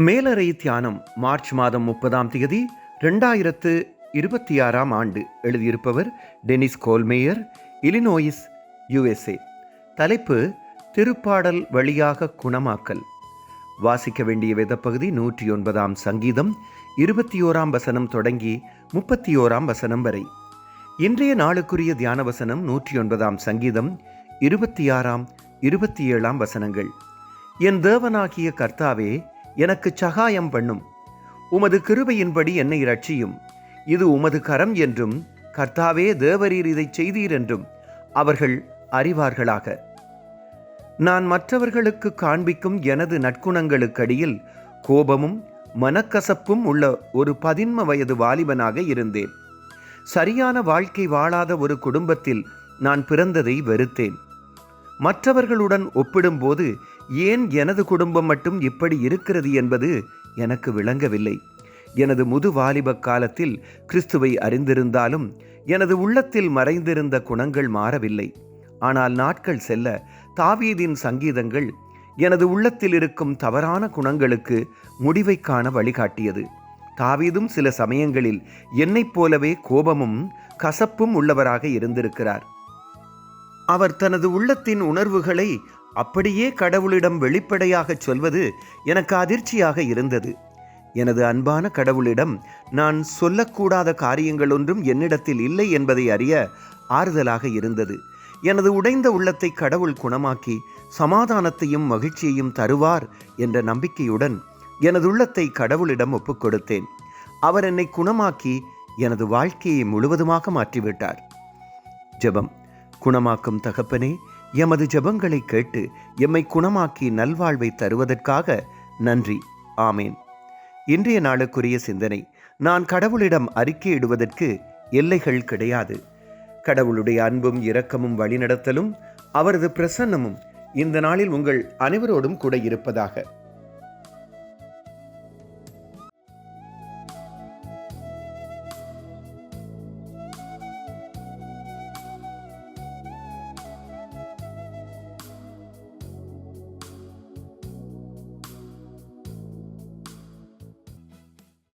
மேலறை தியானம் மார்ச் மாதம் 30ஆம் தேதி 2026ஆம் ஆண்டு. எழுதியிருப்பவர் டெனிஸ் கோல்மேயர், இலினோயிஸ், USA. தலைப்பு: திருப்பாடல் வழியாக குணமாக்கல். வாசிக்க வேண்டிய வேதப்பகுதி 109ஆம் சங்கீதம் 21ஆம் வசனம் தொடங்கி 31ஆம் வசனம் வரை. இன்றைய நாளுக்குரிய தியான வசனம் 109ஆம் சங்கீதம் 26ஆம் 27ஆம் வசனங்கள். என் தேவனாகிய கர்த்தாவே, எனக்கு சகாயம் பண்ணும். உமது கிருபையின்படி என்னை இரட்சியும். இது உமது கரம் என்றும், கர்த்தாவே தேவரீர் இதை செய்தீர் என்றும் அவர்கள் அறிவார்களாக. நான் மற்றவர்களுக்கு காண்பிக்கும் எனது நற்குணங்களுக்கடியில் கோபமும் மனக்கசப்பும் உள்ள ஒரு 13 வயது வாலிபனாக இருந்தேன். சரியான வாழ்க்கை வாழாத ஒரு குடும்பத்தில் நான் பிறந்ததை வெறுத்தேன். மற்றவர்களுடன் ஒப்பிடும்போது ஏன் எனது குடும்பம் மட்டும் இப்படி இருக்கிறது என்பது எனக்கு விளங்கவில்லை. எனது முது வாலிப காலத்தில் கிறிஸ்துவை அறிந்திருந்தாலும் எனது உள்ளத்தில் மறைந்திருந்த குணங்கள் மாறவில்லை. ஆனால் நாட்கள் செல்ல தாவீதின் சங்கீதங்கள் எனது உள்ளத்தில் இருக்கும் தவறான குணங்களுக்கு முடிவை காண வழிகாட்டியது. தாவீதும் சில சமயங்களில் என்னைப் போலவே கோபமும் கசப்பும் உள்ளவராக இருந்திருக்கிறார். அவர் தனது உள்ளத்தின் உணர்வுகளை அப்படியே கடவுளிடம் வெளிப்படையாக சொல்வது எனக்கு அதிர்ச்சியாக இருந்தது. எனது அன்பான கடவுளிடம் நான் சொல்லக்கூடாத காரியங்கள் ஒன்றும் என்னிடத்தில் இல்லை என்பதை அறிய ஆறுதலாக இருந்தது. எனது உடைந்த உள்ளத்தை கடவுள் குணமாக்கி சமாதானத்தையும் மகிழ்ச்சியையும் தருவார் என்ற நம்பிக்கையுடன் எனது உள்ளத்தை கடவுளிடம் ஒப்புக்கொடுத்தேன். அவர் என்னை குணமாக்கி எனது வாழ்க்கையை முழுவதுமாக மாற்றிவிட்டார். ஜெபம். குணமாக்கும் தகப்பனே, எமது ஜெபங்களை கேட்டு எம்மை குணமாக்கி நல்வாழ்வை தருவதற்காக நன்றி. ஆமேன். இன்றைய நாளுக்குரிய சிந்தனை: நான் கடவுளிடம் அறிக்கையிடுவதற்கு எல்லைகள் கிடையாது. கடவுளுடைய அன்பும் இரக்கமும் வழிநடத்தலும் அவரது பிரசன்னமும் இந்த நாளில் உங்கள் அனைவரோடும் கூட இருப்பதாக.